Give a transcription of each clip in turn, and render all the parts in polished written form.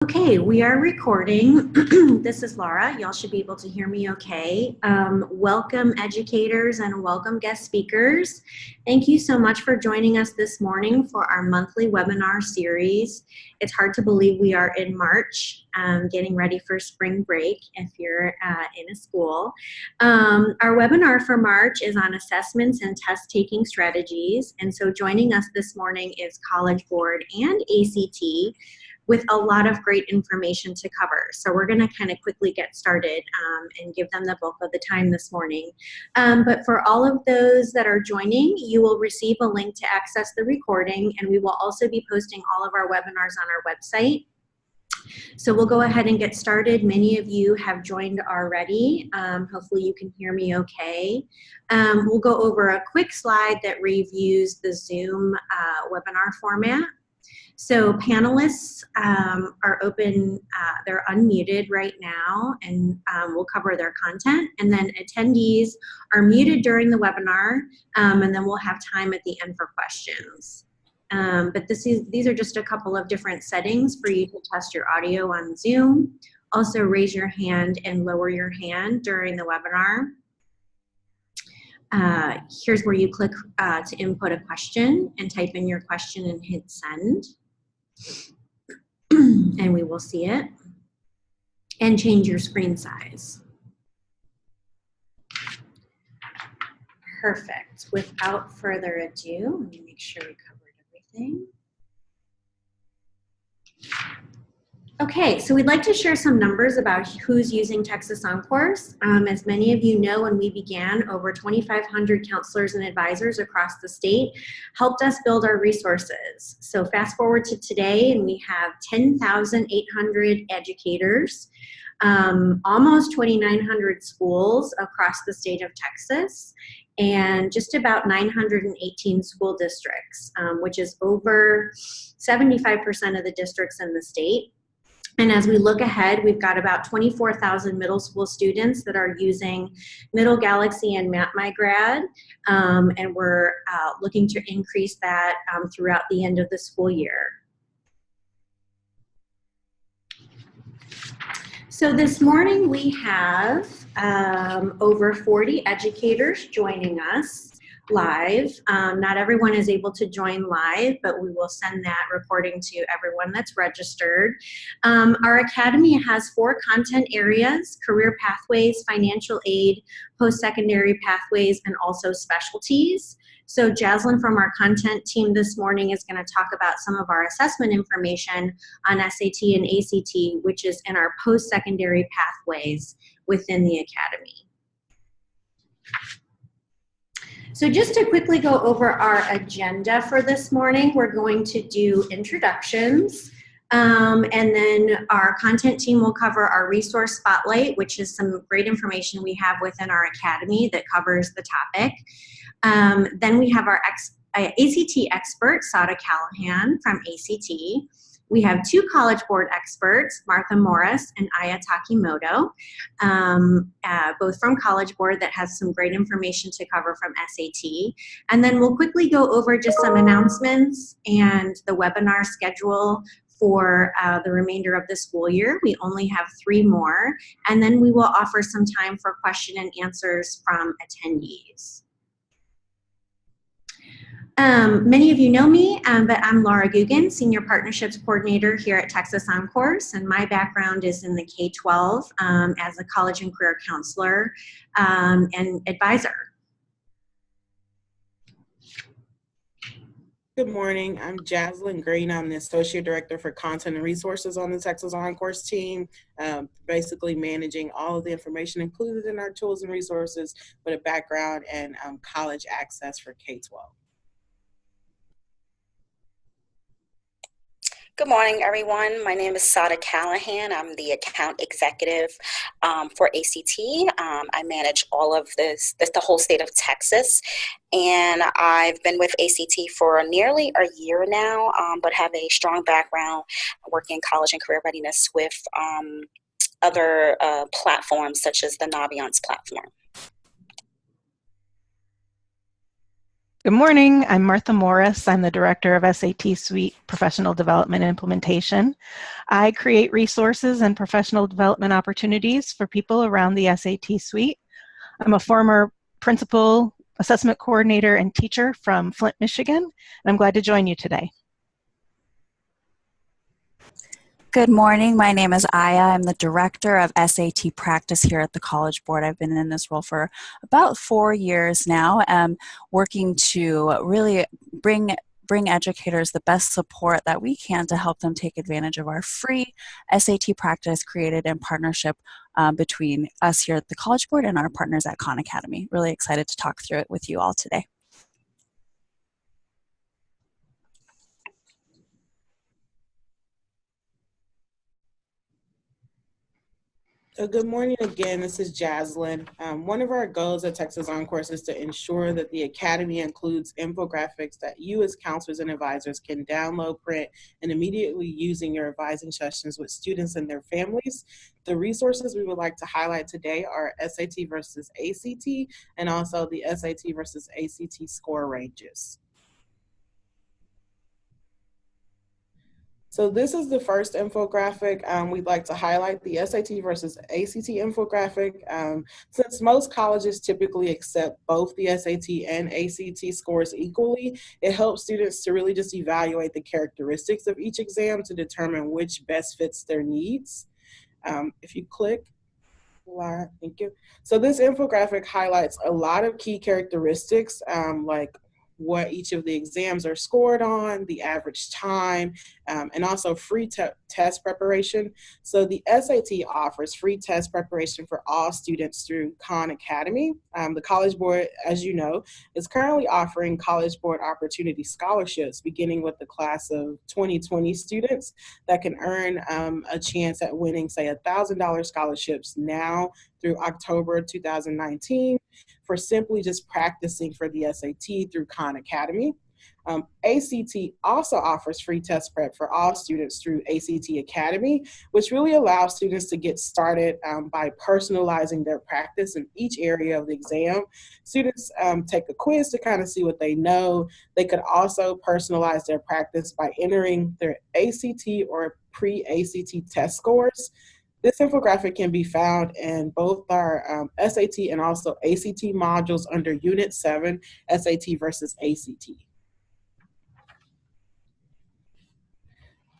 Okay, we are recording. This is Laura. Y'all should be able to hear me okay. Welcome educators and welcome guest speakers. Thank you so much for joining us this morning for our monthly webinar series. It's hard to believe we are in March, getting ready for spring break if you're in a school. Our webinar for March is on assessments and test taking strategies. And so joining us this morning is College Board and ACT, with a lot of great information to cover. So we're gonna kind of quickly get started and give them the bulk of the time this morning. But for all of those that are joining, you will receive a link to access the recording, and we will also be posting all of our webinars on our website. So we'll go ahead and get started. Many of you have joined already. Hopefully you can hear me okay. We'll go over a quick slide that reviews the Zoom webinar format. So panelists are open, they're unmuted right now, and we'll cover their content. And then attendees are muted during the webinar, and then we'll have time at the end for questions. But these are just a couple of different settings for you to test your audio on Zoom. Also raise your hand and lower your hand during the webinar. Here's where you click to input a question and type in your question and hit send. And we will see it, and change your screen size. Perfect. Without further ado, let me make sure we covered everything. Okay, so we'd like to share some numbers about who's using Texas OnCourse. As many of you know, when we began, over 2,500 counselors and advisors across the state helped us build our resources. So fast forward to today, and we have 10,800 educators, almost 2,900 schools across the state of Texas, and just about 918 school districts, which is over 75% of the districts in the state. And as we look ahead, we've got about 24,000 middle school students that are using Middle Galaxy and MapMyGrad, and we're looking to increase that throughout the end of the school year. So this morning we have over 40 educators joining us live. Not everyone is able to join live, but we will send that recording to everyone that's registered. Our academy has 4 content areas: career pathways, financial aid, post-secondary pathways, and also specialties. So Jaslyn from our content team this morning is going to talk about some of our assessment information on SAT and ACT, which is in our post-secondary pathways within the academy. So just to quickly go over our agenda for this morning, we're going to do introductions, and then our content team will cover our resource spotlight, which is some great information we have within our academy that covers the topic. Then we have our ACT expert, Sada Callahan from ACT. We have 2 College Board experts, Martha Morris and Aya Takimoto, both from College Board, that has some great information to cover from SAT. And then we'll quickly go over just some announcements and the webinar schedule for the remainder of the school year. We only have 3 more, and then we will offer some time for question and answers from attendees. Many of you know me, but I'm Laura Guggen, Senior Partnerships Coordinator here at Texas OnCourse, and my background is in the K-12 as a college and career counselor and advisor. Good morning, I'm Jaslyn Green. I'm the Associate Director for Content and Resources on the Texas OnCourse team, basically managing all of the information included in our tools and resources with a background in college access for K-12. Good morning, everyone. My name is Sada Callahan. I'm the account executive for ACT. I manage all of the whole state of Texas, and I've been with ACT for nearly a year now, but have a strong background working in college and career readiness with other platforms such as the Naviance platform. Good morning. I'm Martha Morris. I'm the Director of SAT Suite Professional Development Implementation. I create resources and professional development opportunities for people around the SAT Suite. I'm a former principal, assessment coordinator, and teacher from Flint, Michigan, and I'm glad to join you today. Good morning. My name is Aya. I'm the Director of SAT Practice here at the College Board. I've been in this role for about 4 years now, working to really bring educators the best support that we can to help them take advantage of our free SAT practice created in partnership between us here at the College Board and our partners at Khan Academy. Really excited to talk through it with you all today. So good morning again, this is Jaslyn. One of our goals at Texas OnCourse is to ensure that the Academy includes infographics that you as counselors and advisors can download, print, and immediately use in your advising sessions with students and their families. The resources we would like to highlight today are SAT versus ACT and also the SAT versus ACT score ranges. So this is the first infographic we'd like to highlight, the SAT versus ACT infographic. Since most colleges typically accept both the SAT and ACT scores equally, it helps students to really just evaluate the characteristics of each exam to determine which best fits their needs. If you click, thank you. So this infographic highlights a lot of key characteristics like what each of the exams are scored on, the average time, and also free test preparation. So the SAT offers free test preparation for all students through Khan Academy. The College Board, as you know, is currently offering College Board Opportunity Scholarships, beginning with the class of 2020 students that can earn a chance at winning, say, $1,000 scholarships now through October 2019 for simply just practicing for the SAT through Khan Academy. ACT also offers free test prep for all students through ACT Academy, which really allows students to get started by personalizing their practice in each area of the exam. Students take a quiz to kind of see what they know. They could also personalize their practice by entering their ACT or pre-ACT test scores. This infographic can be found in both our SAT and also ACT modules under Unit 7, SAT versus ACT.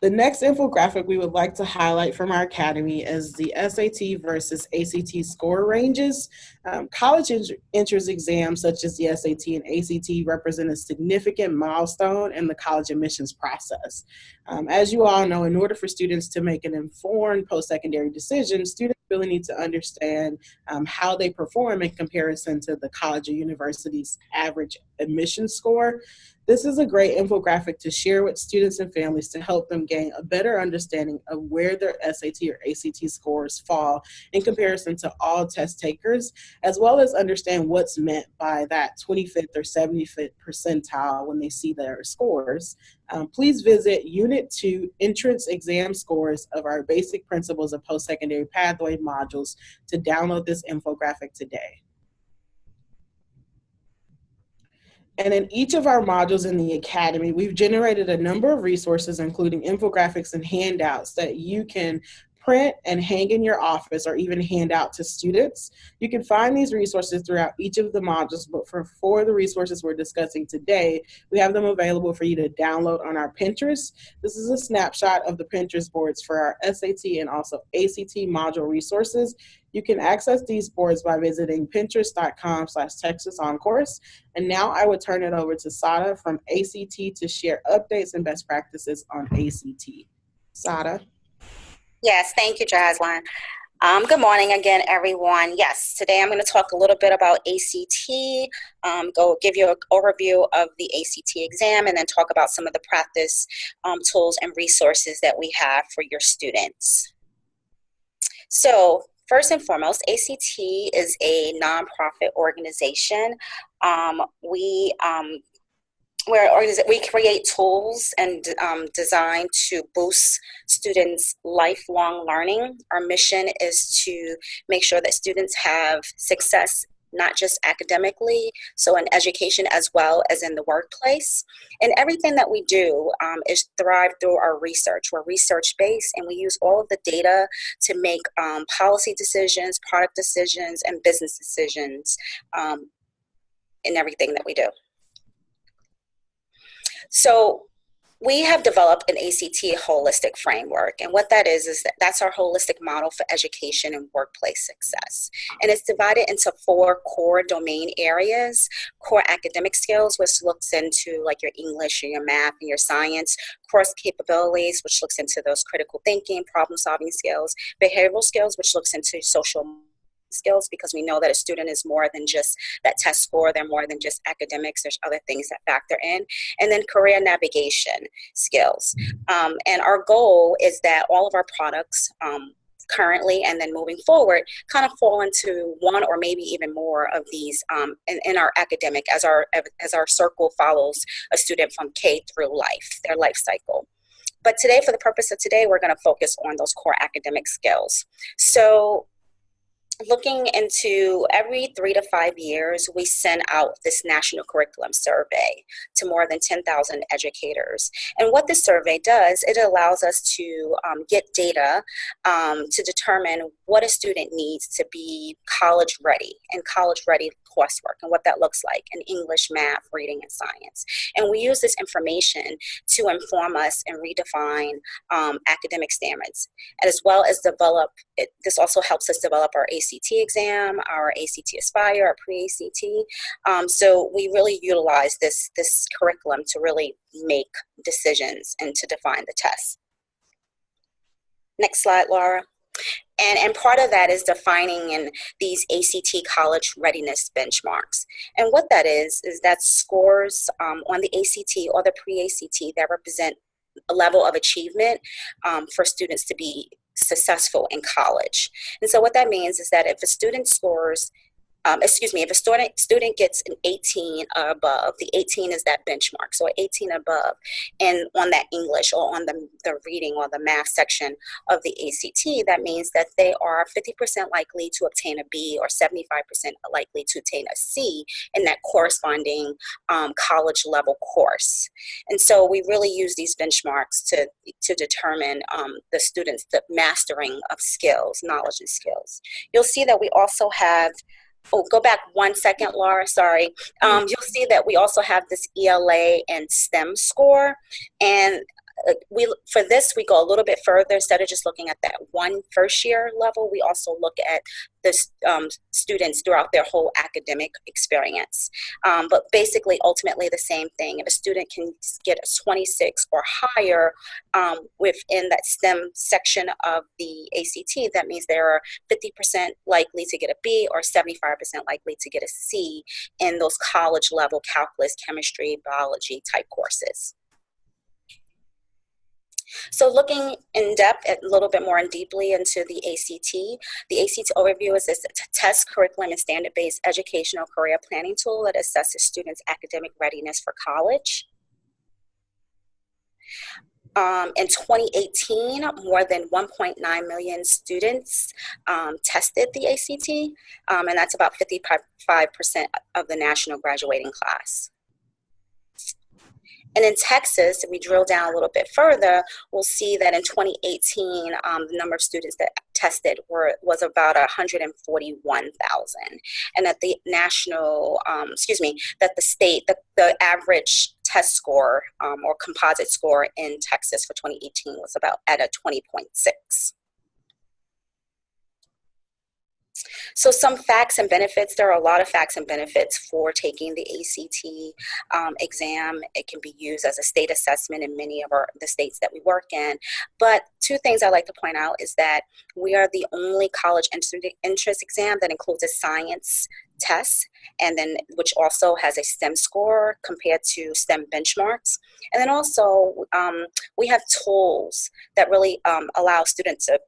The next infographic we would like to highlight from our Academy is the SAT versus ACT score ranges. College entrance exams such as the SAT and ACT represent a significant milestone in the college admissions process. As you all know, in order for students to make an informed post-secondary decision, students really need to understand how they perform in comparison to the college or university's average admission score. This is a great infographic to share with students and families to help them gain a better understanding of where their SAT or ACT scores fall in comparison to all test takers, as well as understand what's meant by that 25th or 75th percentile when they see their scores. Please visit Unit 2 Entrance Exam Scores of our Basic Principles of Post-Secondary Pathway modules to download this infographic today. And in each of our modules in the Academy, we've generated a number of resources, including infographics and handouts that you can print and hang in your office or even hand out to students. You can find these resources throughout each of the modules, but for 4 of the resources we're discussing today, we have them available for you to download on our Pinterest. This is a snapshot of the Pinterest boards for our SAT and also ACT module resources. You can access these boards by visiting pinterest.com/Texas OnCourse. And now I would turn it over to Sada from ACT to share updates and best practices on ACT. Sada. Yes, thank you, Jaslyn. Good morning again, everyone. Yes, today I'm going to talk a little bit about ACT, give you an overview of the ACT exam, and then talk about some of the practice tools and resources that we have for your students. So, first and foremost, ACT is a nonprofit organization. We create tools and design to boost students' lifelong learning. Our mission is to make sure that students have success not just academically, so in education as well as in the workplace. And everything that we do is derived through our research. We're research-based, and we use all of the data to make policy decisions, product decisions, and business decisions in everything that we do. So we have developed an ACT holistic framework, and what that is that's our holistic model for education and workplace success. And it's divided into 4 core domain areas: core academic skills, which looks into like your English and your math and your science; course capabilities, which looks into those critical thinking, problem solving skills; behavioral skills, which looks into social skills, because we know that a student is more than just that test score, they're more than just academics, there's other things that factor in; and then career navigation skills. And our goal is that all of our products currently and then moving forward kind of fall into one or maybe even more of these in our academic, as our circle follows a student from K through life, their life cycle. But today, for the purpose of today, we're going to focus on those core academic skills. So looking into every 3 to 5 years, we send out this national curriculum survey to more than 10,000 educators. And what this survey does, it allows us to get data to determine what a student needs to be college ready and college ready coursework and what that looks like in English, math, reading, and science. And we use this information to inform us and redefine academic standards, as well as develop, this also helps us develop our ACT exam, our ACT Aspire, our pre-ACT. So we really utilize this curriculum to really make decisions and to define the tests. Next slide, Laura. And part of that is defining in these ACT college readiness benchmarks. And what that is that scores on the ACT or the pre-ACT that represent a level of achievement for students to be successful in college. And so what that means is that if a student scores, if a student gets an 18 or above, the 18 is that benchmark, so 18 above, and on that English or on the reading or the math section of the ACT, that means that they are 50% likely to obtain a B or 75% likely to obtain a C in that corresponding college level course. And so we really use these benchmarks to determine the students' the mastering of skills, knowledge and skills. You'll see that we also have, oh, go back 1 second, Laura, sorry. You'll see that we also have this ELA and STEM score. And for this, we go a little bit further. Instead of just looking at that one first year level, we also look at the students throughout their whole academic experience. But basically, ultimately the same thing. If a student can get a 26 or higher within that STEM section of the ACT, that means they are 50% likely to get a B or 75% likely to get a C in those college level calculus, chemistry, biology type courses. So looking in depth, a little bit more and deeply into the ACT overview is this test, curriculum, and standard-based educational career planning tool that assesses students' academic readiness for college. In 2018, more than 1.9 million students tested the ACT, and that's about 55% of the national graduating class. And in Texas, if we drill down a little bit further, we'll see that in 2018, the number of students that tested was about 141,000. And that the national, that the state, the average test score or composite score in Texas for 2018 was about at a 20.6. So some facts and benefits, there are a lot of facts and benefits for taking the ACT exam. It can be used as a state assessment in many of the states that we work in. But 2 things I'd like to point out is that we are the only college entrance exam that includes a science test, and then which also has a STEM score compared to STEM benchmarks. And then also we have tools that really allow students to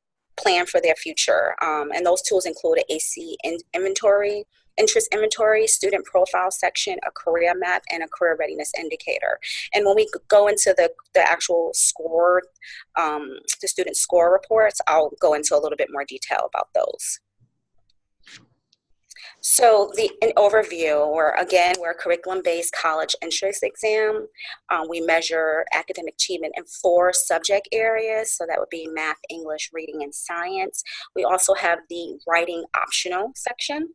plan for their future. And those tools include an AC inventory, interest inventory, student profile section, a career map, and a career readiness indicator. And when we go into the actual score, the student score reports, I'll go into a little bit more detail about those. So an overview, we're a curriculum-based college entrance exam. We measure academic achievement in 4 subject areas. So that would be math, English, reading, and science. We also have the writing optional section.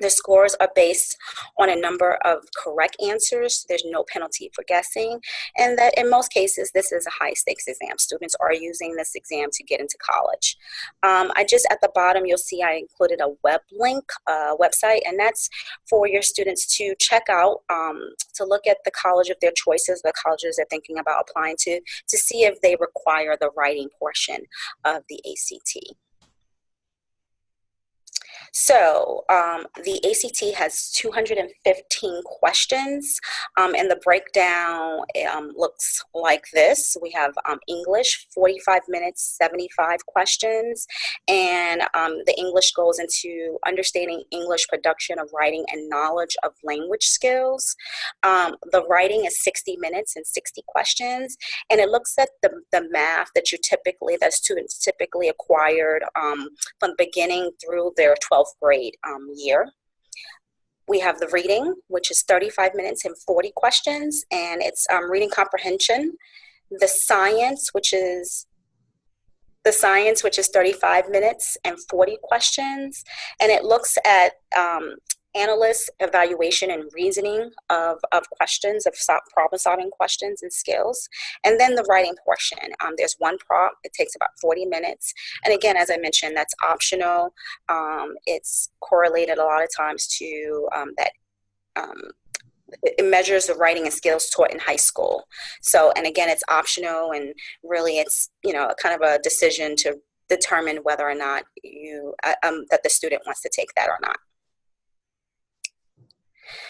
The scores are based on a number of correct answers. There's no penalty for guessing. And that in most cases, this is a high stakes exam. Students are using this exam to get into college. At the bottom, you'll see I included a web link, website, and that's for your students to check out, to look at the college of their choices, the colleges they're thinking about applying to see if they require the writing portion of the ACT. So the ACT has 215 questions, and the breakdown looks like this. We have English, 45 minutes, 75 questions, and the English goes into understanding English production of writing and knowledge of language skills. The writing is 60 minutes and 60 questions, and it looks at the math that students typically acquired from the beginning through their 12th grade year. We have the reading, which is 35 minutes and 40 questions, and it's reading comprehension. The science, which is 35 minutes and 40 questions, and it looks at analyst evaluation and reasoning of questions, of problem-solving questions and skills. And then the writing portion. There's one prompt. It takes about 40 minutes. And again, as I mentioned, that's optional. It's correlated a lot of times to it measures the writing and skills taught in high school. So, and again, it's optional, and really it's, kind of a decision to determine whether or not that the student wants to take that or not.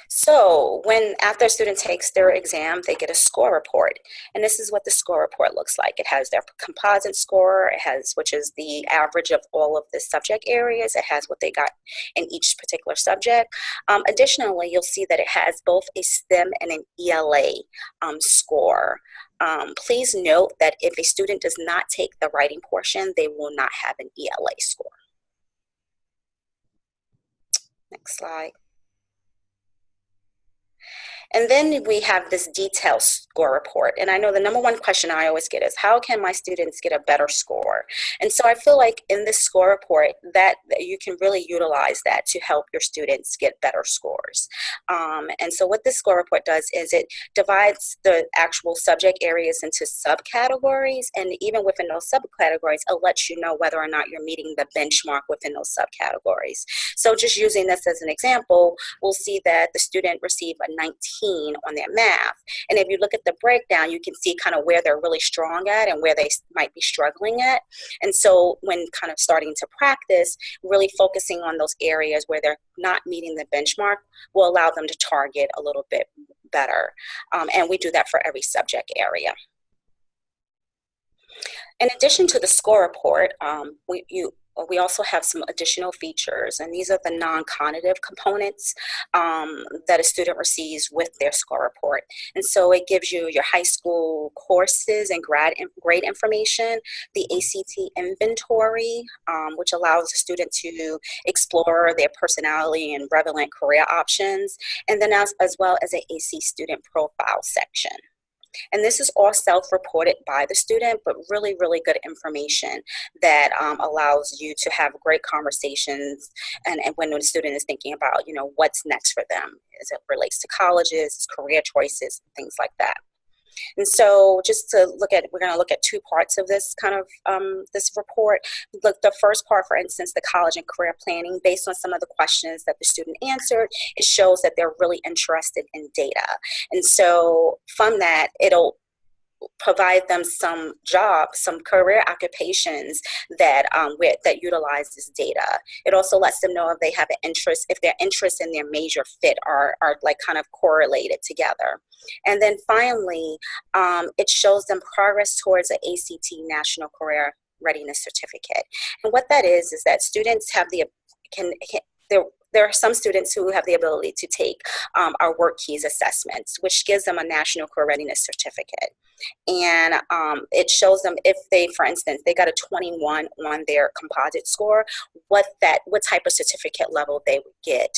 So after a student takes their exam, they get a score report. And this is what the score report looks like. It has their composite score, which is the average of all of the subject areas. It has what they got in each particular subject. Additionally, you'll see that it has both a STEM and an ELA score. Please note that if a student does not take the writing portion, they will not have an ELA score. Next slide. And then we have this detailed score report. And I know the number one question I always get is, how can my students get a better score? And so I feel like in this score report that you can really utilize that to help your students get better scores. And so what this score report does is it divides the actual subject areas into subcategories. And even within those subcategories, it lets you know whether or not you're meeting the benchmark within those subcategories. So just using this as an example, we'll see that the student received a 19 on their math. And if you look at the breakdown, you can see kind of where they're really strong at and where they might be struggling at. And so when kind of starting to practice, really focusing on those areas where they're not meeting the benchmark will allow them to target a little bit better. And we do that for every subject area. In addition to the score report, we also have some additional features, and these are the non-cognitive components that a student receives with their score report. And so it gives you your high school courses and grade information, the ACT inventory, which allows the student to explore their personality and relevant career options, and then as well as an AC student profile section. And this is all self-reported by the student, but really, really good information that allows you to have great conversations and when the student is thinking about, what's next for them as it relates to colleges, career choices, things like that. And so just to we're going to look at two parts of this kind of this report. Look, the first part, for instance, the college and career planning, based on some of the questions that the student answered, it shows that they're really interested in data. And so from that, it'll provide them some jobs, some career occupations that that utilize this data. It also lets them know if they have an interest, if their interests and their major fit are like kind of correlated together. And then finally, it shows them progress towards an ACT National Career Readiness Certificate. And what that is that students have there are some students who have the ability to take our work keys assessments, which gives them a National Career Readiness certificate. And it shows them if they, for instance, they got a 21 on their composite score, what type of certificate level they would get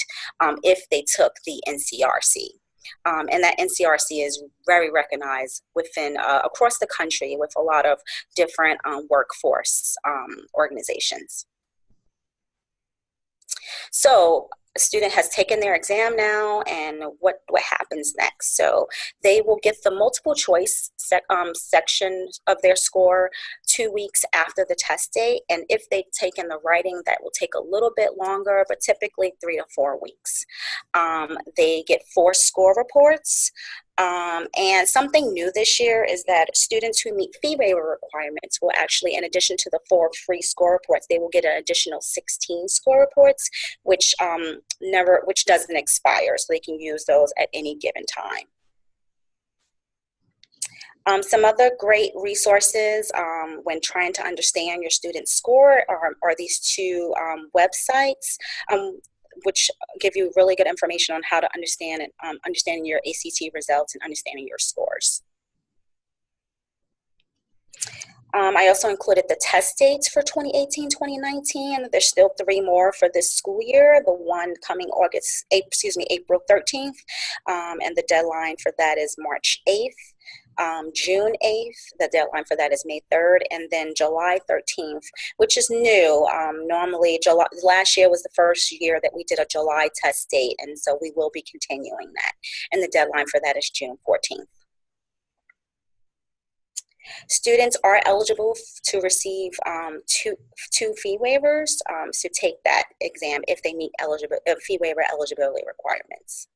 if they took the NCRC. And that NCRC is very recognized within across the country with a lot of different workforce organizations. So a student has taken their exam now, and what happens next? So they will get the multiple choice section of their score 2 weeks after the test date, and if they've taken the writing, that will take a little bit longer, but typically 3 to 4 weeks. They get 4 score reports. And something new this year is that students who meet fee waiver requirements will actually, in addition to the 4 free score reports, they will get an additional 16 score reports, which doesn't expire, so they can use those at any given time. Some other great resources when trying to understand your student's score are these 2 websites, which give you really good information on how to understand understanding your ACT results and understanding your scores. I also included the test dates for 2018-2019. There's still 3 more for this school year. The one coming April 13th, and the deadline for that is March 8th. June 8th, the deadline for that is May 3rd, and then July 13th, which is new. Normally, last year was the first year that we did a July test date, and so we will be continuing that. And the deadline for that is June 14th. Students are eligible to receive two fee waivers to take that exam if they meet fee waiver eligibility requirements.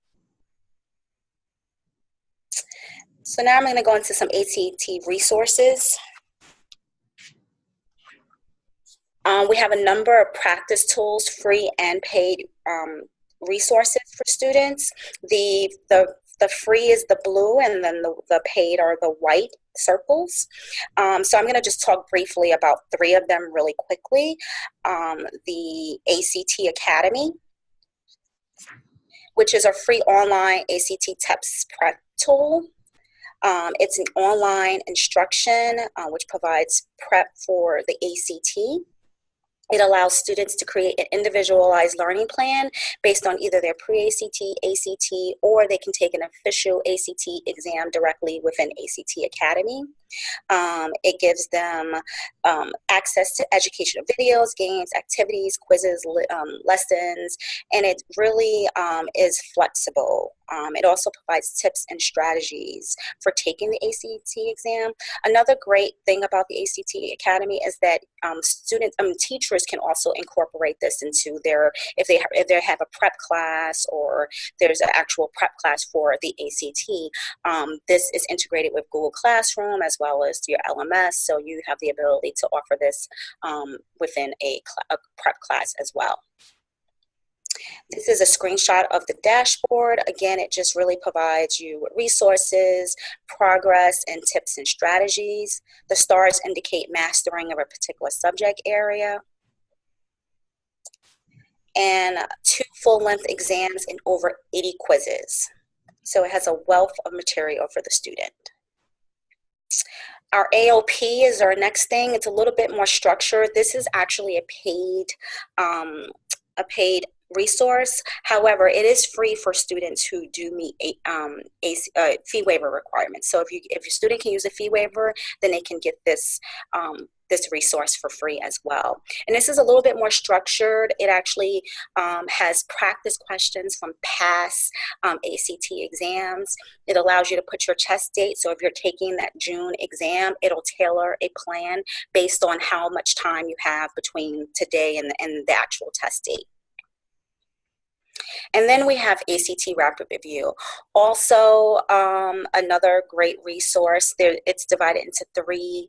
So now I'm going to go into some ACT resources. We have a number of practice tools, free and paid resources for students. The free is the blue, and then the paid are the white circles. So I'm going to just talk briefly about 3 of them really quickly. The ACT Academy, which is a free online ACT TEPS prep tool. It's an online instruction which provides prep for the ACT. It allows students to create an individualized learning plan based on either their pre-ACT, ACT, or they can take an official ACT exam directly within ACT Academy. It gives them access to educational videos, games, activities, quizzes, lessons, and it really is flexible. It also provides tips and strategies for taking the ACT exam. Another great thing about the ACT Academy is that teachers can also incorporate this into if they have a prep class or there's an actual prep class for the ACT. This is integrated with Google Classroom as well as your LMS, so you have the ability to offer this within a prep class as well. This is a screenshot of the dashboard. Again, it just really provides you with resources, progress, and tips and strategies. The stars indicate mastering of a particular subject area. And 2 full-length exams and over 80 quizzes. So it has a wealth of material for the student. Our AOP is our next thing. It's a little bit more structured. This is actually a paid resource. However, it is free for students who do meet fee waiver requirements. So if your student can use a fee waiver, then they can get this resource for free as well. And this is a little bit more structured. It actually has practice questions from past ACT exams. It allows you to put your test date. So if you're taking that June exam, it'll tailor a plan based on how much time you have between today and the actual test date. And then we have ACT Rapid Review. Also, another great resource. It's divided into 3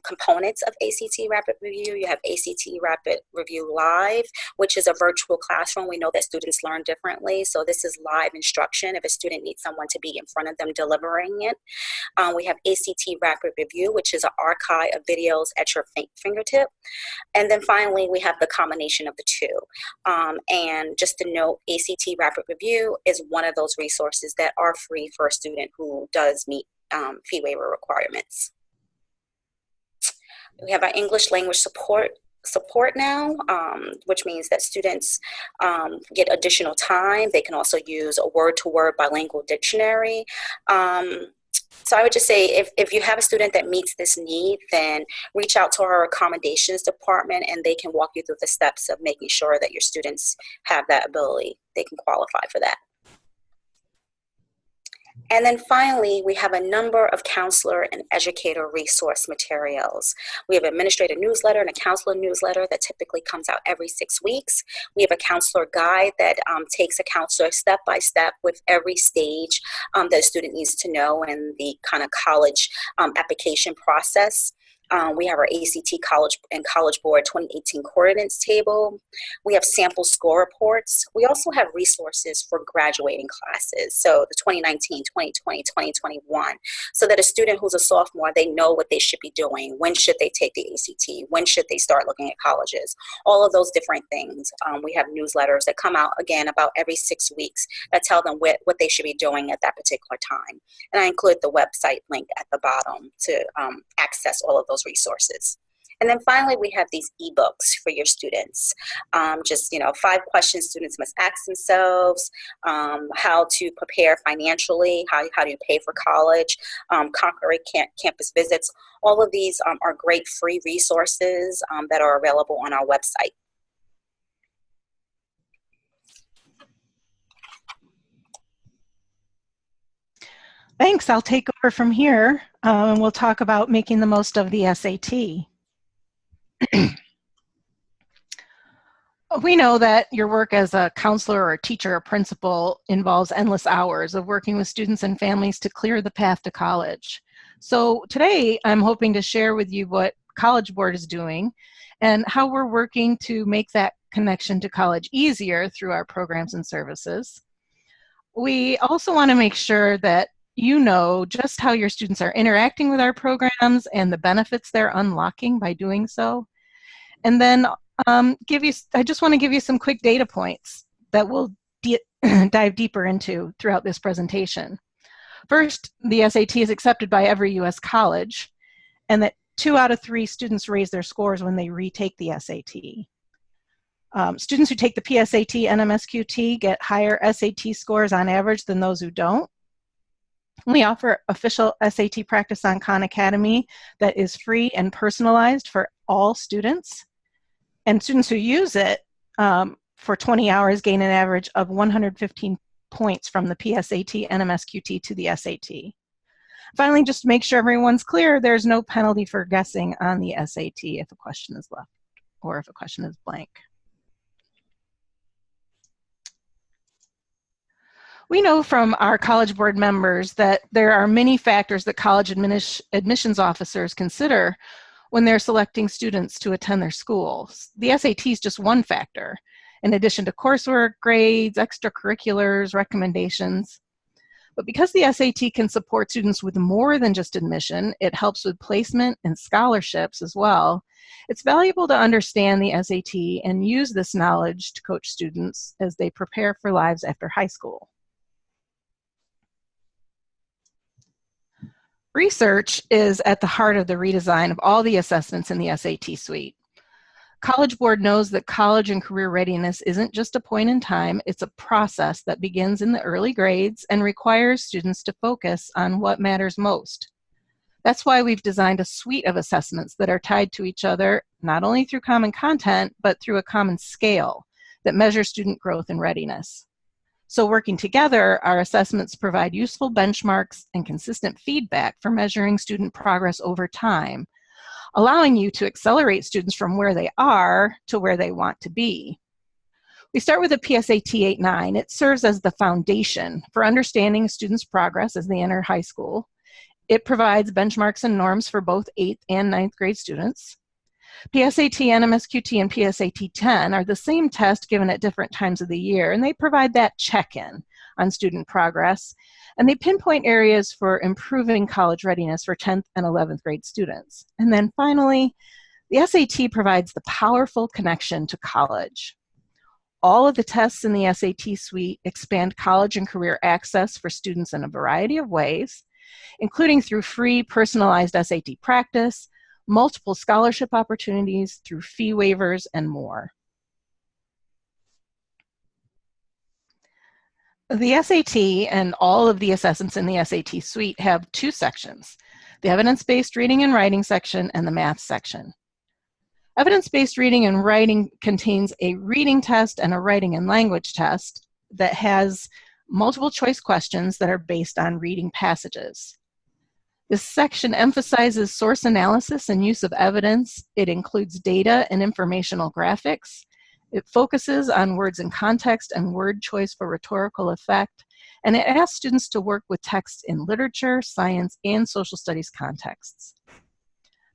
components of ACT Rapid Review. You have ACT Rapid Review Live, which is a virtual classroom. We know that students learn differently, so this is live instruction if a student needs someone to be in front of them delivering it. We have ACT Rapid Review, which is an archive of videos at your fingertip. And then finally, we have the combination of the two. And just to note, ACT Rapid Review is one of those resources that are free for a student who does meet fee waiver requirements. We have our English language support now, which means that students get additional time. They can also use a word-to-word bilingual dictionary. So I would just say if you have a student that meets this need, then reach out to our accommodations department and they can walk you through the steps of making sure that your students have that ability. They can qualify for that. And then finally, we have a number of counselor and educator resource materials. We have an administrator newsletter and a counselor newsletter that typically comes out every 6 weeks. We have a counselor guide that takes a counselor step by step with every stage that a student needs to know in the kind of college application process. We have our ACT College and College Board 2018 coordinates table. We have sample score reports. We also have resources for graduating classes. So the 2019, 2020, 2021, so that a student who's a sophomore, they know what they should be doing. When should they take the ACT? When should they start looking at colleges? All of those different things. We have newsletters that come out, again, about every 6 weeks that tell them what they should be doing at that particular time. And I include the website link at the bottom to access all of those resources. And then finally, we have these ebooks for your students. Just, 5 questions students must ask themselves, how to prepare financially, how do you pay for college, conquering campus visits. All of these are great free resources that are available on our website. Thanks. I'll take over from here and we'll talk about making the most of the SAT. We know that your work as a counselor or a teacher or principal involves endless hours of working with students and families to clear the path to college. So today I'm hoping to share with you what College Board is doing and how we're working to make that connection to college easier through our programs and services. We also want to make sure that you know just how your students are interacting with our programs and the benefits they're unlocking by doing so. And then I just want to give you some quick data points that we'll dive deeper into throughout this presentation. First, the SAT is accepted by every U.S. college, and that 2 out of 3 students raise their scores when they retake the SAT. Students who take the PSAT and MSQT get higher SAT scores on average than those who don't. We offer official SAT practice on Khan Academy that is free and personalized for all students. And students who use it for 20 hours gain an average of 115 points from the PSAT and MSQT to the SAT. Finally, just to make sure everyone's clear, there's no penalty for guessing on the SAT if a question is left or if a question is blank. We know from our College Board members that there are many factors that college admissions officers consider when they're selecting students to attend their schools. The SAT is just one factor, in addition to coursework, grades, extracurriculars, recommendations. But because the SAT can support students with more than just admission, it helps with placement and scholarships as well. It's valuable to understand the SAT and use this knowledge to coach students as they prepare for lives after high school. Research is at the heart of the redesign of all the assessments in the SAT suite. College Board knows that college and career readiness isn't just a point in time, it's a process that begins in the early grades and requires students to focus on what matters most. That's why we've designed a suite of assessments that are tied to each other, not only through common content, but through a common scale that measures student growth and readiness. So working together, our assessments provide useful benchmarks and consistent feedback for measuring student progress over time, allowing you to accelerate students from where they are to where they want to be. We start with a PSAT 8-9. It serves as the foundation for understanding students' progress as they enter high school. It provides benchmarks and norms for both 8th and 9th grade students. PSAT, NMSQT, and PSAT 10 are the same test given at different times of the year, and they provide that check-in on student progress, and they pinpoint areas for improving college readiness for 10th and 11th grade students. And then finally, the SAT provides the powerful connection to college. All of the tests in the SAT suite expand college and career access for students in a variety of ways, including through free personalized SAT practice, multiple scholarship opportunities, through fee waivers, and more. The SAT and all of the assessments in the SAT suite have two sections: the evidence-based reading and writing section and the math section. Evidence-based reading and writing contains a reading test and a writing and language test that has multiple choice questions that are based on reading passages. This section emphasizes source analysis and use of evidence. It includes data and informational graphics. It focuses on words in context and word choice for rhetorical effect. And it asks students to work with texts in literature, science, and social studies contexts.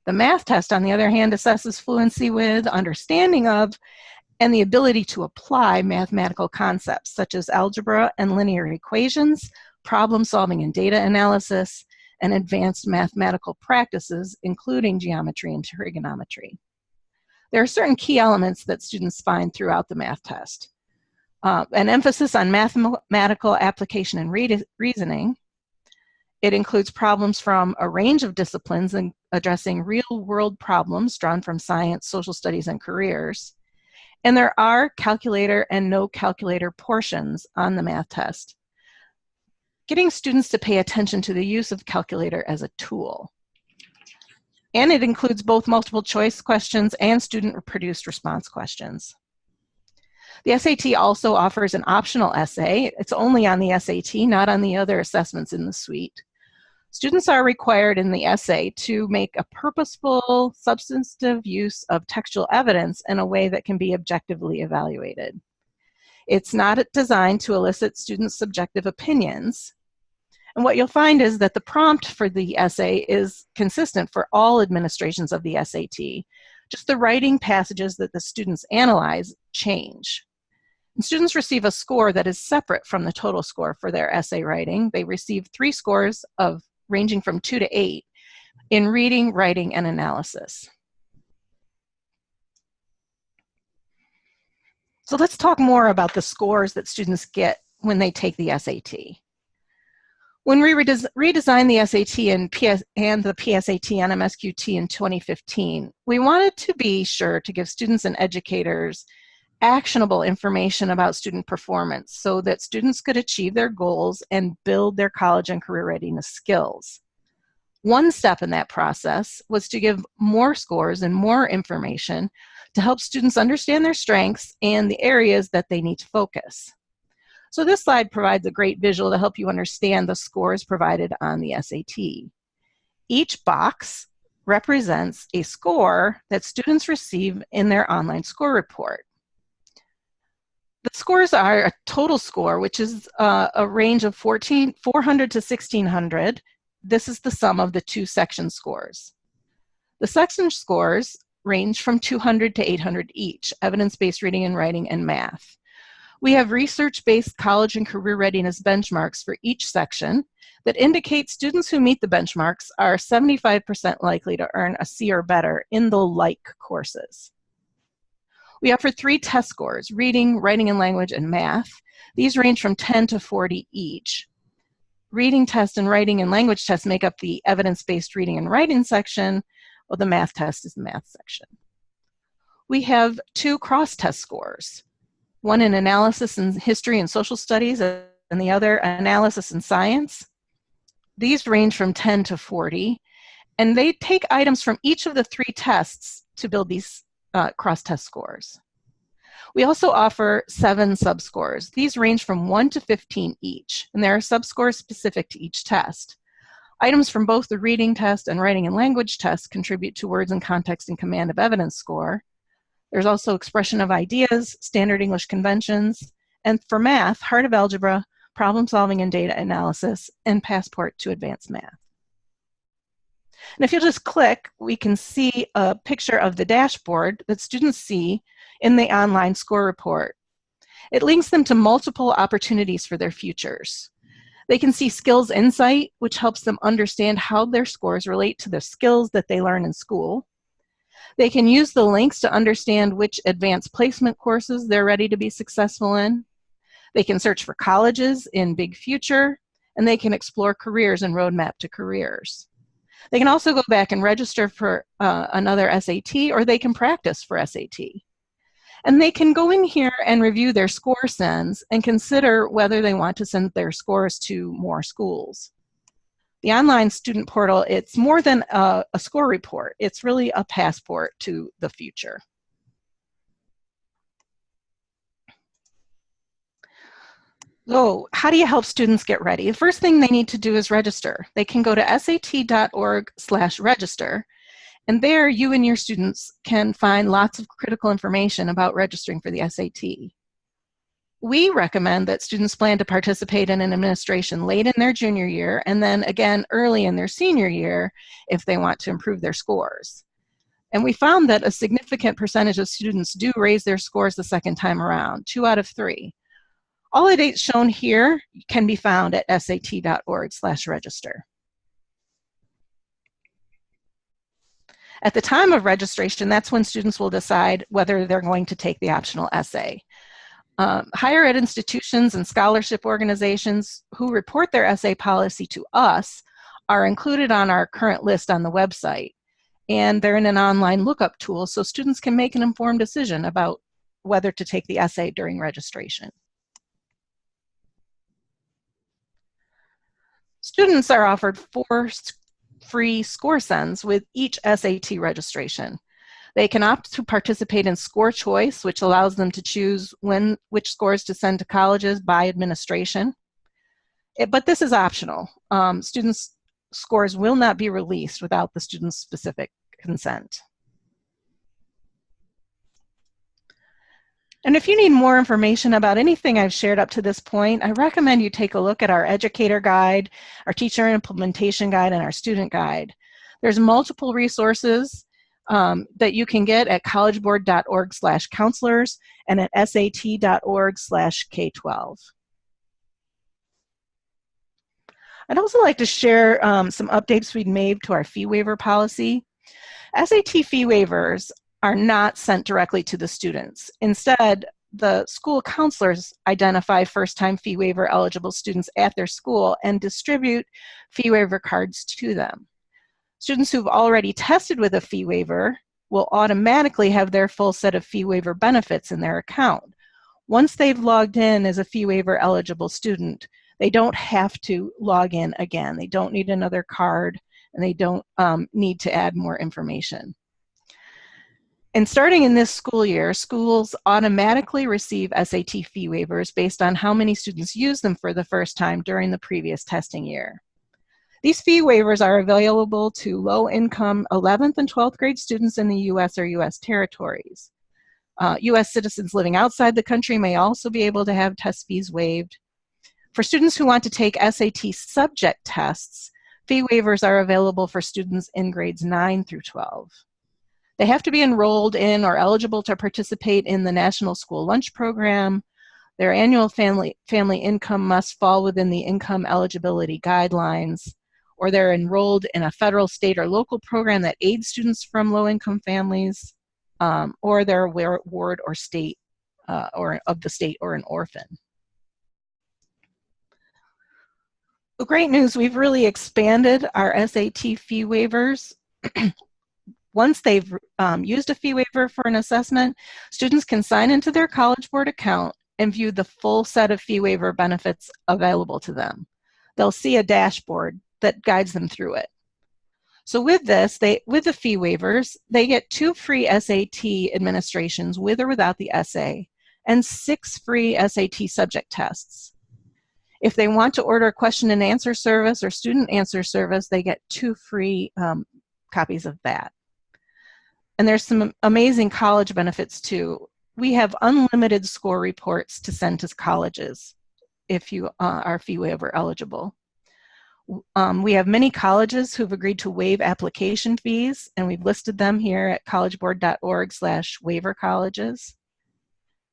The math test, on the other hand, assesses fluency with, understanding of, and the ability to apply mathematical concepts such as algebra and linear equations, problem solving and data analysis, and advanced mathematical practices, including geometry and trigonometry. There are certain key elements that students find throughout the math test. An emphasis on mathematical application and reasoning. It includes problems from a range of disciplines and addressing real-world problems drawn from science, social studies, and careers. And there are calculator and no calculator portions on the math test, getting students to pay attention to the use of calculator as a tool. And it includes both multiple choice questions and student-produced response questions. The SAT also offers an optional essay. It's only on the SAT, not on the other assessments in the suite. Students are required in the essay to make a purposeful, substantive use of textual evidence in a way that can be objectively evaluated. It's not designed to elicit students' subjective opinions. And what you'll find is that the prompt for the essay is consistent for all administrations of the SAT. Just the writing passages that the students analyze change. And students receive a score that is separate from the total score for their essay writing. They receive 3 scores of ranging from 2 to 8 in reading, writing, and analysis. So let's talk more about the scores that students get when they take the SAT. When we redesigned the SAT and the PSAT NMSQT in 2015, we wanted to be sure to give students and educators actionable information about student performance so that students could achieve their goals and build their college and career readiness skills. One step in that process was to give more scores and more information to help students understand their strengths and the areas that they need to focus. So this slide provides a great visual to help you understand the scores provided on the SAT. Each box represents a score that students receive in their online score report. The scores are a total score, which is a range of 400 to 1600. This is the sum of the 2 section scores. The section scores range from 200 to 800 each, evidence-based reading and writing and math. We have research-based college and career readiness benchmarks for each section that indicate students who meet the benchmarks are 75% likely to earn a C or better in the like courses. We offer 3 test scores: reading, writing and language, and math. These range from 10 to 40 each. Reading test and writing and language tests make up the evidence-based reading and writing section, while the math test is the math section. We have 2 cross-test scores, one in analysis in history and social studies, and the other analysis in science. These range from 10 to 40, and they take items from each of the 3 tests to build these cross-test scores. We also offer 7 subscores. These range from 1 to 15 each, and there are subscores specific to each test. Items from both the reading test and writing and language test contribute to words in context and command of evidence score. There's also expression of ideas, standard English conventions, and for math, heart of algebra, problem solving and data analysis, and passport to advanced math. And if you'll just click, we can see a picture of the dashboard that students see in the online score report. It links them to multiple opportunities for their futures. They can see skills insight, which helps them understand how their scores relate to the skills that they learn in school. They can use the links to understand which advanced placement courses they're ready to be successful in. They can search for colleges in Big Future, and they can explore careers and roadmap to careers. They can also go back and register for another SAT, or they can practice for SAT. And they can go in here and review their score sends and consider whether they want to send their scores to more schools. The online student portal, it's more than a score report. It's really a passport to the future. So how do you help students get ready? The first thing they need to do is register. They can go to SAT.org/register. And there, you and your students can find lots of critical information about registering for the SAT. We recommend that students plan to participate in an administration late in their junior year and then again early in their senior year if they want to improve their scores. And we found that a significant percentage of students do raise their scores the second time around, 2 out of 3. All the dates shown here can be found at SAT.org/register. At the time of registration, that's when students will decide whether they're going to take the optional essay. Higher ed institutions and scholarship organizations who report their essay policy to us are included on our current list on the website. And they're in an online lookup tool so students can make an informed decision about whether to take the essay during registration. Students are offered 4 free score sends with each SAT registration. They can opt to participate in score choice, which allows them to choose which scores to send to colleges by administration. But this is optional. Students' scores will not be released without the student's specific consent. And if you need more information about anything I've shared up to this point, I recommend you take a look at our Educator guide, our Teacher Implementation guide, and our Student guide. There's multiple resources that you can get at collegeboard.org/counselors and at SAT.org/K12. I'd also like to share some updates we've made to our fee waiver policy. SAT fee waivers are not sent directly to the students. Instead, the school counselors identify first-time fee waiver eligible students at their school and distribute fee waiver cards to them. Students who've already tested with a fee waiver will automatically have their full set of fee waiver benefits in their account. Once they've logged in as a fee waiver eligible student, they don't have to log in again. They don't need another card, and they don't need to add more information. And starting in this school year, schools automatically receive SAT fee waivers based on how many students use them for the first time during the previous testing year. These fee waivers are available to low-income 11th and 12th grade students in the U.S. or U.S. territories. U.S. citizens living outside the country may also be able to have test fees waived. For students who want to take SAT subject tests, fee waivers are available for students in grades 9 through 12. They have to be enrolled in or eligible to participate in the National School Lunch Program. Their annual family income must fall within the income eligibility guidelines, or they're enrolled in a federal, state, or local program that aids students from low-income families, or they're a ward or state, or of the state, or an orphan. So great news, we've really expanded our SAT fee waivers. Once they've used a fee waiver for an assessment, students can sign into their College Board account and view the full set of fee waiver benefits available to them. They'll see a dashboard that guides them through it. So with this, with the fee waivers, they get 2 free SAT administrations with or without the essay, and 6 free SAT subject tests. If they want to order a question and answer service or student answer service, they get 2 free copies of that. And there's some amazing college benefits too. We have unlimited score reports to send to colleges if you are fee waiver eligible. We have many colleges who've agreed to waive application fees, and we've listed them here at collegeboard.org/waivercolleges.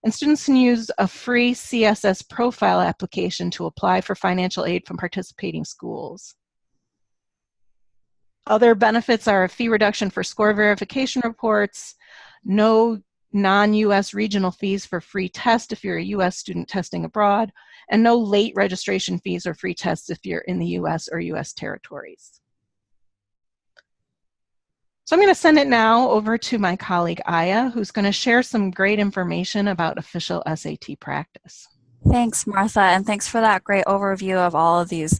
And students can use a free CSS profile application to apply for financial aid from participating schools. Other benefits are a fee reduction for score verification reports, no non-US regional fees for free tests if you're a US student testing abroad, and no late registration fees or free tests if you're in the US or US territories. So I'm going to send it now over to my colleague Aya, who's going to share some great information about official SAT practice. Thanks, Martha, and thanks for that great overview of all these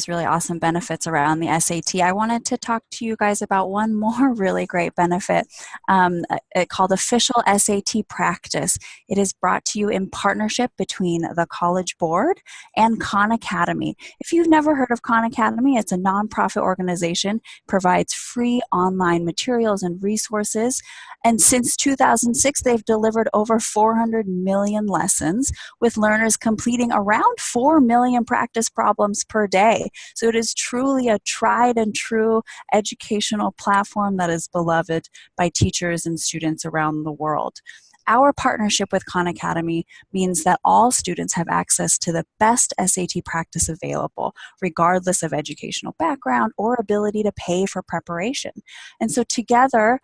really awesome benefits around the SAT. I wanted to talk to you guys about one more really great benefit called Official SAT Practice. It is brought to you in partnership between the College Board and Khan Academy. If you've never heard of Khan Academy, it's a nonprofit organization, provides free online materials and resources, and since 2006, they've delivered over 400 million lessons, with learners completing around 4 million practice problems per day. So it is truly a tried and true educational platform that is beloved by teachers and students around the world. Our partnership with Khan Academy means that all students have access to the best SAT practice available, regardless of educational background or ability to pay for preparation. And so together,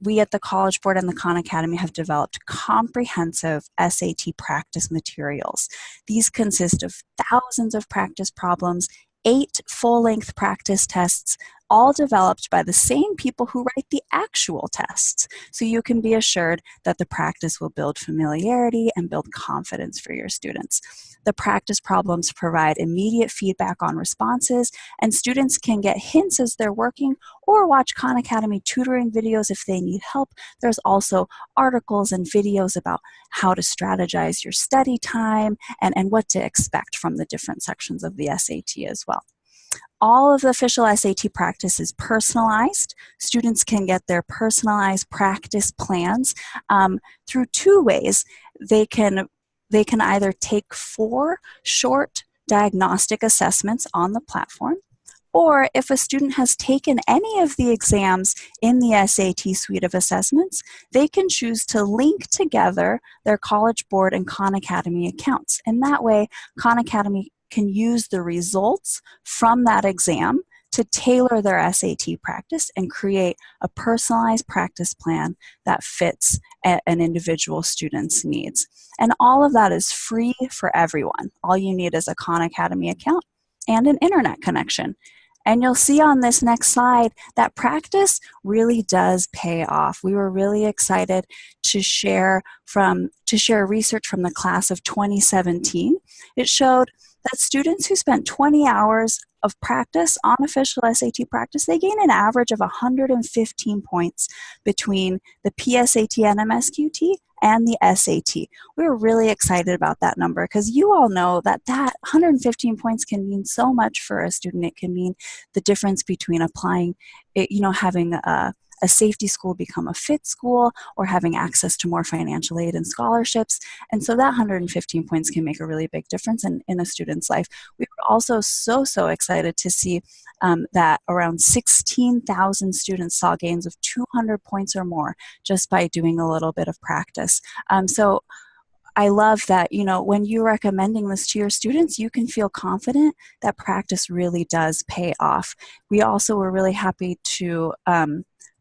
we at the College Board and the Khan Academy have developed comprehensive SAT practice materials. These consist of thousands of practice problems, 8 full-length practice tests, all developed by the same people who write the actual tests. So you can be assured that the practice will build familiarity and build confidence for your students. The practice problems provide immediate feedback on responses, and students can get hints as they're working or watch Khan Academy tutoring videos if they need help. There's also articles and videos about how to strategize your study time and what to expect from the different sections of the SAT as well. All of the official SAT practice is personalized. Students can get their personalized practice plans through 2 ways. They can either take 4 short diagnostic assessments on the platform, or if a student has taken any of the exams in the SAT suite of assessments, they can choose to link together their College Board and Khan Academy accounts. And that way, Khan Academy can use the results from that exam to tailor their SAT practice and create a personalized practice plan that fits an individual student's needs. And all of that is free for everyone. All you need is a Khan Academy account and an internet connection. And you'll see on this next slide that practice really does pay off. We were really excited to share research from the class of 2017. It showed that students who spent 20 hours of practice on official SAT practice, they gain an average of 115 points between the PSAT and MSQT and the SAT. We were really excited about that number because you all know that 115 points can mean so much for a student. It can mean the difference between applying, having a safety school become a fit school, or having access to more financial aid and scholarships. And so that 115 points can make a really big difference in a student's life. We were also so excited to see that around 16,000 students saw gains of 200 points or more just by doing a little bit of practice. So I love that, when you're recommending this to your students, you can feel confident that practice really does pay off. We also were really happy to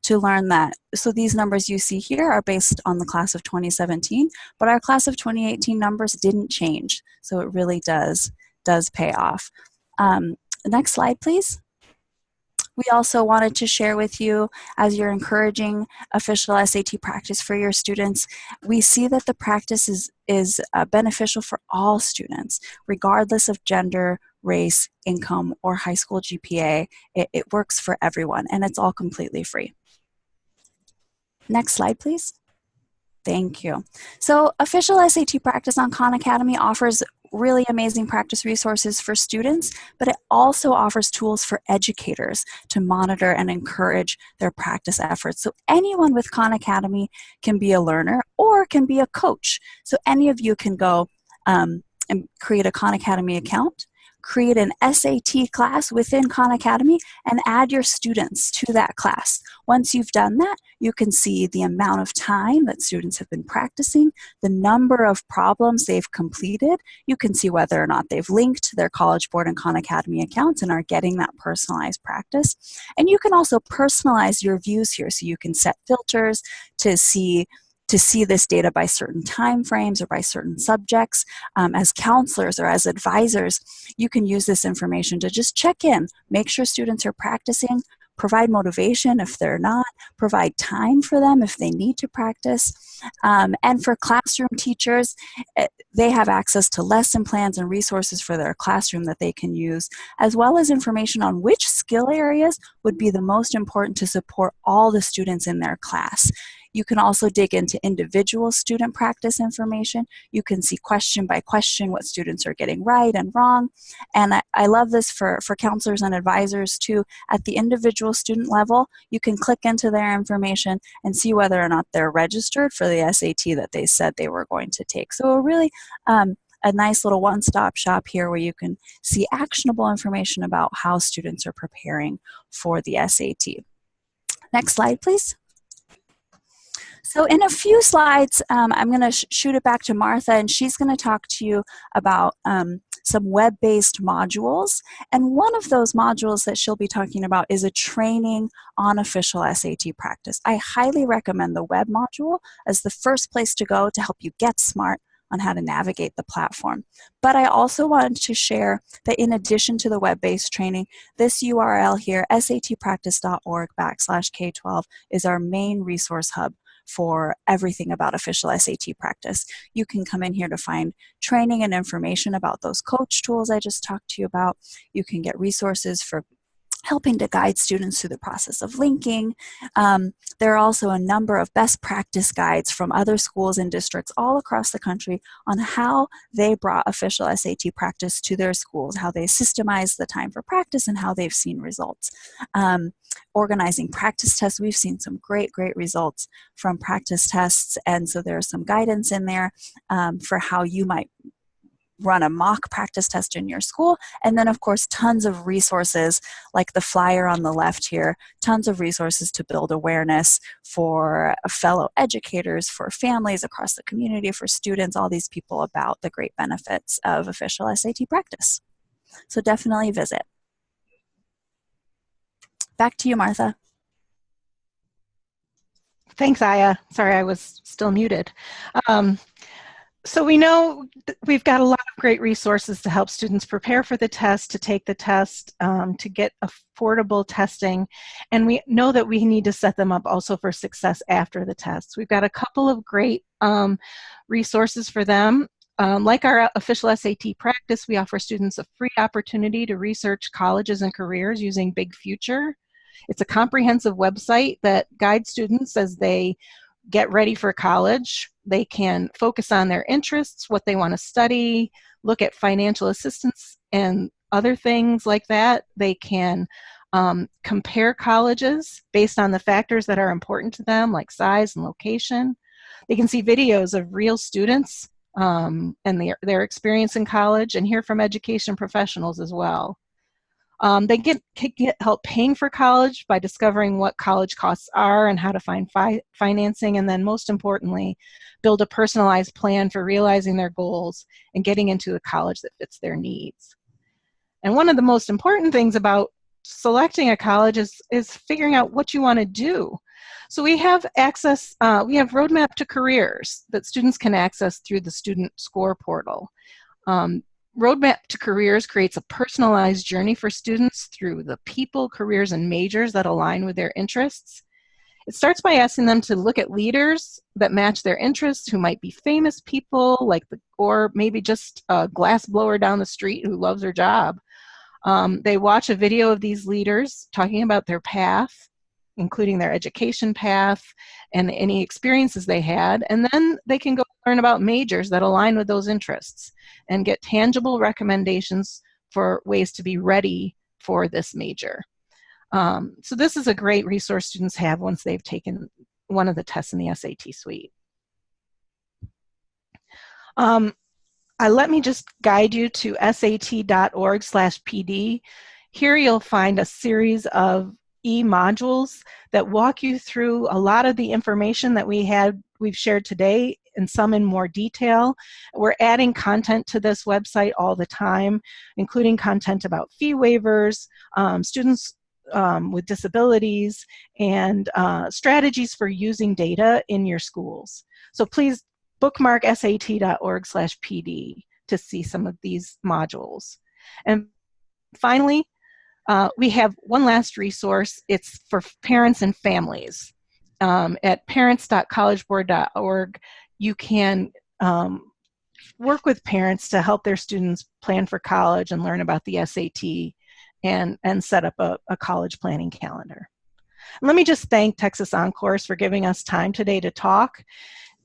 learn that, so these numbers you see here are based on the class of 2017, but our class of 2018 numbers didn't change, so it really does pay off. Next slide, please. We also wanted to share with you, as you're encouraging official SAT practice for your students, we see that the practice is beneficial for all students, regardless of gender, race, income, or high school GPA. It works for everyone, and it's all completely free. Next slide, please. Thank you. So official SAT practice on Khan Academy offers really amazing practice resources for students, but it also offers tools for educators to monitor and encourage their practice efforts. So anyone with Khan Academy can be a learner or can be a coach. So any of you can go and create a Khan Academy account, create an SAT class within Khan Academy and add your students to that class. Once you've done that, you can see the amount of time that students have been practicing, the number of problems they've completed. You can see whether or not they've linked their College Board and Khan Academy accounts and are getting that personalized practice. And you can also personalize your views here, so you can set filters to see this data by certain time frames or by certain subjects. As counselors or as advisors, you can use this information to just check in, make sure students are practicing, provide motivation if they're not, provide time for them if they need to practice. And for classroom teachers, they have access to lesson plans and resources for their classroom that they can use, as well as information on which skill areas would be the most important to support all the students in their class. You can also dig into individual student practice information. You can see question by question what students are getting right and wrong. And I love this for counselors and advisors too. At the individual student level, you can click into their information and see whether or not they're registered for the SAT that they said they were going to take. So really a nice little one-stop shop here where you can see actionable information about how students are preparing for the SAT. Next slide, please. So in a few slides, I'm going to shoot it back to Martha, and she's going to talk to you about some web-based modules. And one of those modules that she'll be talking about is a training on official SAT practice. I highly recommend the web module as the first place to go to help you get smart on how to navigate the platform. But I also wanted to share that in addition to the web-based training, this URL here, satpractice.org/K12, is our main resource hub for everything about official SAT practice. You can come in here to find training and information about those coach tools I just talked to you about. You can get resources for helping to guide students through the process of linking. There are also a number of best practice guides from other schools and districts all across the country on how they brought official SAT practice to their schools, how they systemized the time for practice, and how they've seen results. Organizing practice tests, we've seen some great results from practice tests, and so there's some guidance in there for how you might run a mock practice test in your school. And then of course tons of resources like the flyer on the left here, tons of resources to build awareness for fellow educators, for families across the community, for students, all these people about the great benefits of official SAT practice. So definitely visit. Back to you, Martha. Thanks, Aya. Sorry, I was still muted. So we know we've got a lot of great resources to help students prepare for the test, to take the test, to get affordable testing, and we know that we need to set them up also for success after the test. We've got a couple of great resources for them. Like our official SAT practice, we offer students a free opportunity to research colleges and careers using Big Future. It's a comprehensive website that guides students as they get ready for college. They can focus on their interests, what they want to study, look at financial assistance and other things like that. They can compare colleges based on the factors that are important to them, like size and location. They can see videos of real students and their experience in college, and hear from education professionals as well. They can get help paying for college by discovering what college costs are and how to find financing, and then most importantly, build a personalized plan for realizing their goals and getting into a college that fits their needs. And one of the most important things about selecting a college is figuring out what you want to do. So we have access, we have Roadmap to Careers that students can access through the Student Score portal. Roadmap to Careers creates a personalized journey for students through the people, careers, and majors that align with their interests. It starts by asking them to look at leaders that match their interests, who might be famous people, or maybe just a glass blower down the street who loves their job. They watch a video of these leaders talking about their path, including their education path and any experiences they had, and then they can go learn about majors that align with those interests and get tangible recommendations for ways to be ready for this major. So this is a great resource students have once they've taken one of the tests in the SAT suite. let me just guide you to sat.org/PD. Here you'll find a series of e-modules that walk you through a lot of the information that we've shared today, and some in more detail. We're adding content to this website all the time, including content about fee waivers, students with disabilities, and strategies for using data in your schools. So please bookmark sat.org/PD to see some of these modules. And finally, we have one last resource. It's for parents and families. At parents.collegeboard.org, you can work with parents to help their students plan for college and learn about the SAT and set up a college planning calendar. Let me just thank Texas OnCourse for giving us time today to talk.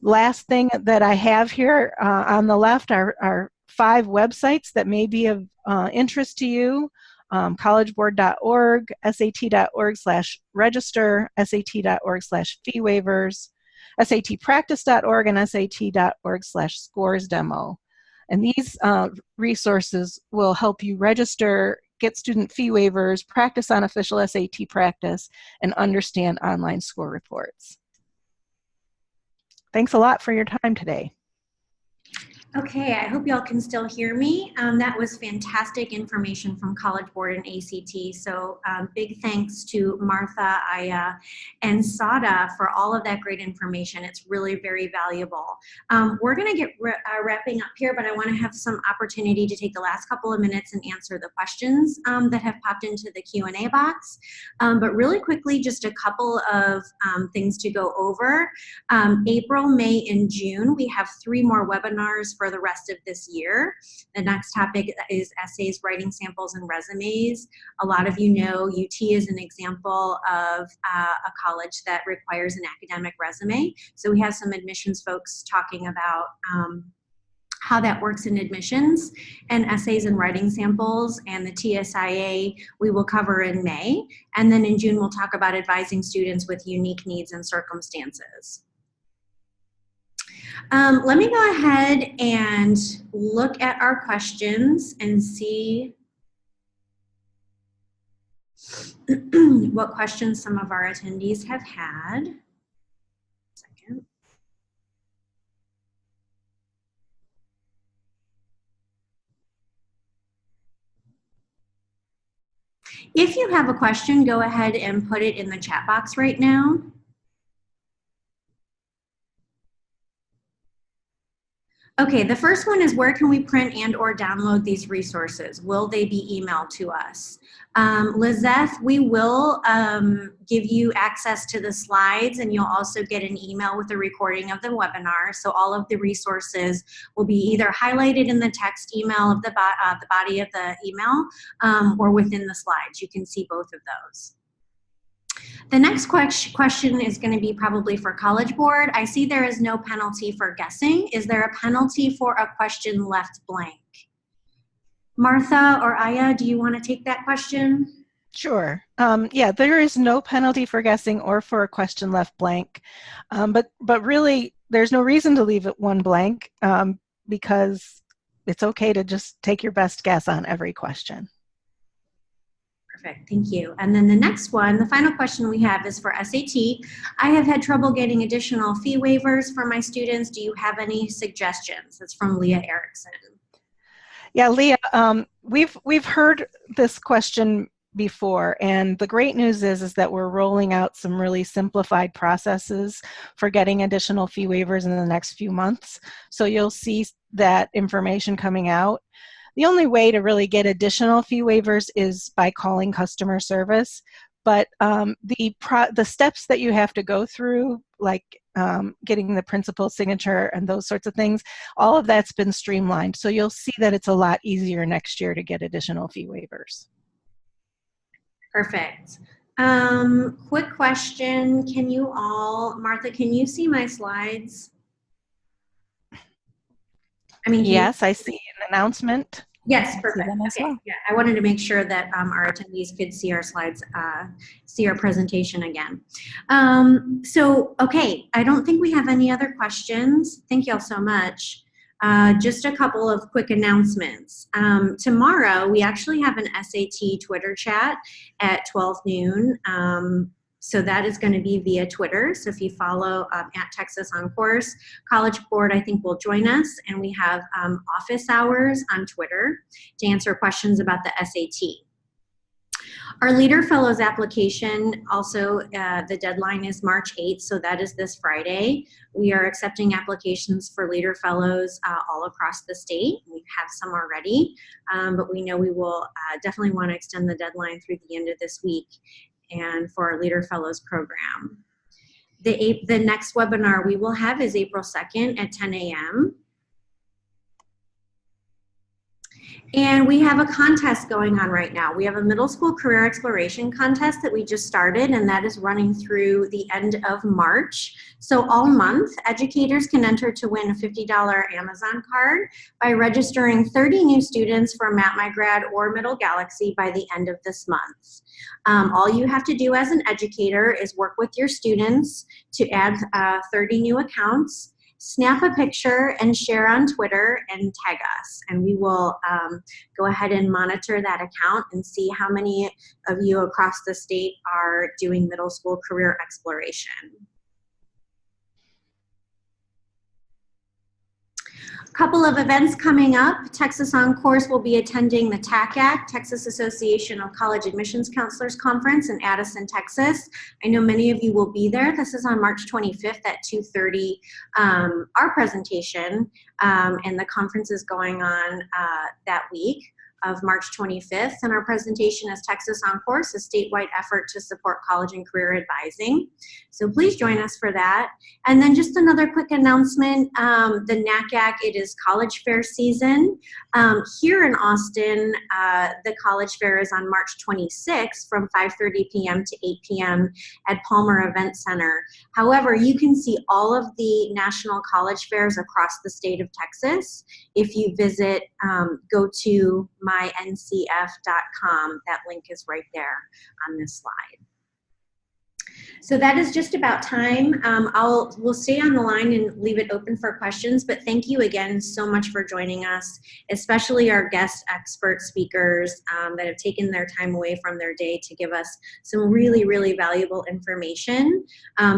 Last thing that I have here on the left are 5 websites that may be of interest to you. collegeboard.org, sat.org/register, sat.org/fee waivers, satpractice.org, and sat.org/scores-demo. And these resources will help you register, get student fee waivers, practice on official SAT practice, and understand online score reports. Thanks a lot for your time today. Okay, I hope y'all can still hear me. That was fantastic information from College Board and ACT. So big thanks to Martha, Aya, and Sada for all of that great information. It's really very valuable. We're going to get wrapping up here, but I want to have some opportunity to take the last couple of minutes and answer the questions that have popped into the Q&A box. But really quickly, just a couple of things to go over. April, May, and June, we have 3 more webinars for the rest of this year. The next topic is essays, writing samples, and resumes. A lot of you know UT is an example of a college that requires an academic resume. So we have some admissions folks talking about how that works in admissions, and essays and writing samples, and the TSIA we will cover in May. And then in June, we'll talk about advising students with unique needs and circumstances. Let me go ahead and look at our questions and see what questions some of our attendees have had. Second. If you have a question, go ahead and put it in the chat box right now. Okay, the first one is, where can we print and or download these resources? Will they be emailed to us? Lizeth, we will give you access to the slides, and you'll also get an email with a recording of the webinar. So all of the resources will be either highlighted in the text email of the body of the email or within the slides. You can see both of those. The next question is going to be probably for College Board. I see there is no penalty for guessing. Is there a penalty for a question left blank? Martha or Aya, do you want to take that question? Sure. Yeah, there is no penalty for guessing or for a question left blank. But really, there's no reason to leave it one blank because it's okay to just take your best guess on every question. Perfect, thank you. And then the next one, the final question we have is for SAT. I have had trouble getting additional fee waivers for my students. Do you have any suggestions? It's from Leah Erickson. Yeah, Leah, we've heard this question before, and the great news is that we're rolling out some really simplified processes for getting additional fee waivers in the next few months. So you'll see that information coming out. The only way to really get additional fee waivers is by calling customer service, but the steps that you have to go through, like getting the principal's signature and those sorts of things, all of that's been streamlined. So you'll see that it's a lot easier next year to get additional fee waivers. Perfect. Quick question, can you all, Martha, can you see my slides? I mean, yes, I see an announcement. Yes, perfect. Okay. Yeah, I wanted to make sure that our attendees could see our slides, see our presentation again. So, okay, I don't think we have any other questions. Thank you all so much. Just a couple of quick announcements. Tomorrow, we actually have an SAT Twitter chat at 12 noon. So that is going to be via Twitter. So if you follow at Texas OnCourse, College Board, I think, will join us. And we have office hours on Twitter to answer questions about the SAT. Our Leader Fellows application, also the deadline is March 8th, so that is this Friday. We are accepting applications for Leader Fellows all across the state. We have some already, but we know we will definitely want to extend the deadline through the end of this week and for our Leader Fellows program. The next webinar we will have is April 2nd at 10 a.m. And we have a contest going on right now. We have a middle school career exploration contest that we just started, and that is running through the end of March. So all month, educators can enter to win a $50 Amazon card by registering 30 new students for MapMyGrad or Middle Galaxy by the end of this month. All you have to do as an educator is work with your students to add 30 new accounts, snap a picture and share on Twitter and tag us, and we will go ahead and monitor that account and see how many of you across the state are doing middle school career exploration. Couple of events coming up. Texas OnCourse will be attending the TACAC, Texas Association of College Admissions Counselors Conference in Addison, Texas. I know many of you will be there. This is on March 25th at 2:30, our presentation, and the conference is going on that week of March 25th, and our presentation is Texas OnCourse, a statewide effort to support college and career advising. So please join us for that. And then just another quick announcement, the NACAC, it is college fair season. Here in Austin, the college fair is on March 26th from 5:30 p.m. to 8 p.m. at Palmer Event Center. However, you can see all of the national college fairs across the state of Texas if you visit, go to myncf.com. That link is right there on this slide. So that is just about time. We'll stay on the line and leave it open for questions, but thank you again so much for joining us, especially our guest expert speakers that have taken their time away from their day to give us some really, really valuable information.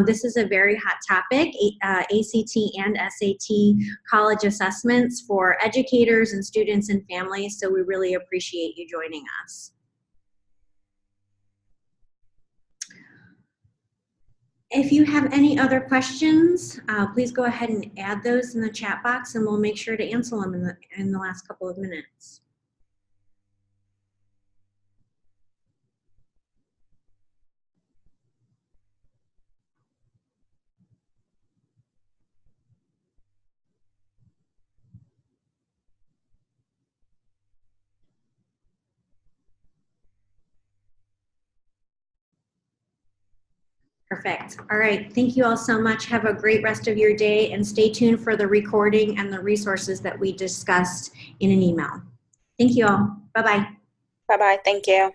This is a very hot topic, ACT and SAT college assessments for educators and students and families, so we really appreciate you joining us. If you have any other questions, please go ahead and add those in the chat box and we'll make sure to answer them in the last couple of minutes. Perfect. All right. Thank you all so much. Have a great rest of your day and stay tuned for the recording and the resources that we discussed in an email. Thank you all. Bye-bye. Bye-bye. Thank you.